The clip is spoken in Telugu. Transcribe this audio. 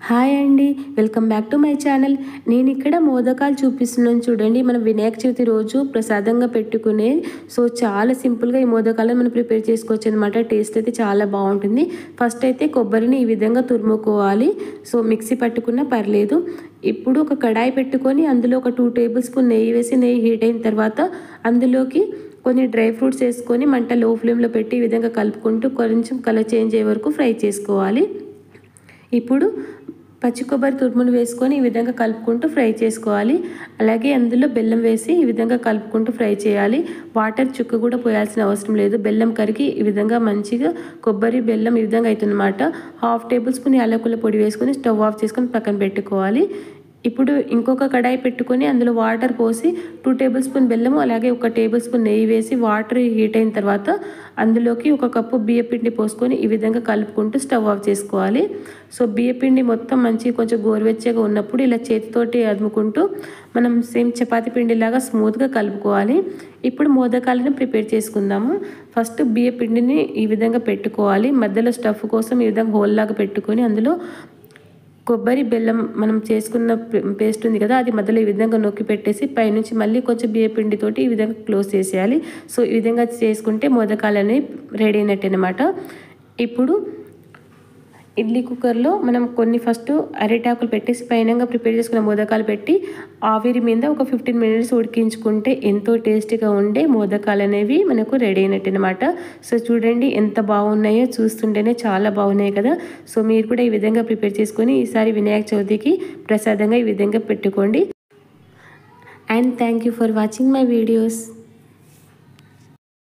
హాయ్ అండి, welcome back to my channel. నేను ఇక్కడ మోదకాలు చూపిస్తున్నాను చూడండి. మనం వినాయక చవితి రోజు ప్రసాదంగా పెట్టుకునే చాలా సింపుల్గా ఈ మోదకాలను మనం ప్రిపేర్ చేసుకోవచ్చు అనమాట. టేస్ట్ అయితే చాలా బాగుంటుంది. ఫస్ట్ అయితే కొబ్బరిని ఈ విధంగా తురుముకోవాలి. మిక్సీ పట్టుకున్నా పర్లేదు. ఇప్పుడు ఒక కడాయి పెట్టుకొని అందులో ఒక 2 టేబుల్ స్పూన్ నెయ్యి వేసి, నెయ్యి హీట్ అయిన తర్వాత అందులోకి కొన్ని డ్రై ఫ్రూట్స్ వేసుకొని మంట లో ఫ్లేమ్లో పెట్టి ఈ విధంగా కలుపుకుంటూ కొంచెం కలర్ చేంజ్ అయ్యే వరకు ఫ్రై చేసుకోవాలి. ఇప్పుడు పచ్చి కొబ్బరి తురుమును వేసుకొని ఈ విధంగా కలుపుకుంటూ ఫ్రై చేసుకోవాలి. అలాగే అందులో బెల్లం వేసి ఈ విధంగా కలుపుకుంటూ ఫ్రై చేయాలి. వాటర్ చుక్క కూడా పోయాల్సిన అవసరం లేదు. బెల్లం కరిగి ఈ విధంగా మంచిగా కొబ్బరి బెల్లం ఈ విధంగా అవుతుందన్నమాట. 1/2 టేబుల్ స్పూన్ యాలకుల పొడి వేసుకొని స్టవ్ ఆఫ్ చేసుకొని పక్కన పెట్టుకోవాలి. ఇప్పుడు ఇంకొక కడాయి పెట్టుకొని అందులో వాటర్ పోసి 2 టేబుల్ స్పూన్ బెల్లము అలాగే 1 టేబుల్ స్పూన్ నెయ్యి వేసి వాటర్ హీట్ అయిన తర్వాత అందులోకి 1 కప్పు బియ్యపిండి పోసుకొని ఈ విధంగా కలుపుకుంటూ స్టవ్ ఆఫ్ చేసుకోవాలి. బియ్యపిండి మొత్తం మంచిగా కొంచెం గోరువెచ్చగా ఉన్నప్పుడు ఇలా చేతితోటి అదుముకుంటూ మనం సేమ్ చపాతీ పిండిలాగా స్మూత్గా కలుపుకోవాలి. ఇప్పుడు మోదకాలను ప్రిపేర్ చేసుకుందాము. ఫస్ట్ బియ్యపిండిని ఈ విధంగా పెట్టుకోవాలి. మధ్యలో స్టఫ్ కోసం ఈ విధంగా హోల్ లాగా పెట్టుకొని అందులో కొబ్బరి బెల్లం మనం చేసుకున్న పేస్ట్ ఉంది కదా, అది మధ్యలో ఈ విధంగా నొక్కి పెట్టేసి పైనుంచి మళ్ళీ కొంచెం బియ్యపిండితోటి ఈ విధంగా క్లోజ్ చేసేయాలి. ఈ విధంగా చేసుకుంటే మోదకాలు అనేవి రెడీ అయినట్టు అనమాట. ఇప్పుడు ఇడ్లీ కుక్కర్లో మనం కొన్ని ఫస్ట్ అరిటాకులు పెట్టేసి పైనంగా ప్రిపేర్ చేసుకున్న మోదకాలు పెట్టి ఆవిరి మీద ఒక 15 మినిట్స్ ఉడికించుకుంటే ఎంతో టేస్టీగా ఉండే మోదకాలు అనేవి మనకు రెడీ అయినట్టు అనమాట. చూడండి ఎంత బాగున్నాయో, చూస్తుంటేనే చాలా బాగున్నాయి కదా. మీరు కూడా ఈ విధంగా ప్రిపేర్ చేసుకొని ఈసారి వినాయక చవితికి ప్రసాదంగా ఈ విధంగా పెట్టుకోండి. And thank you for watching my videos.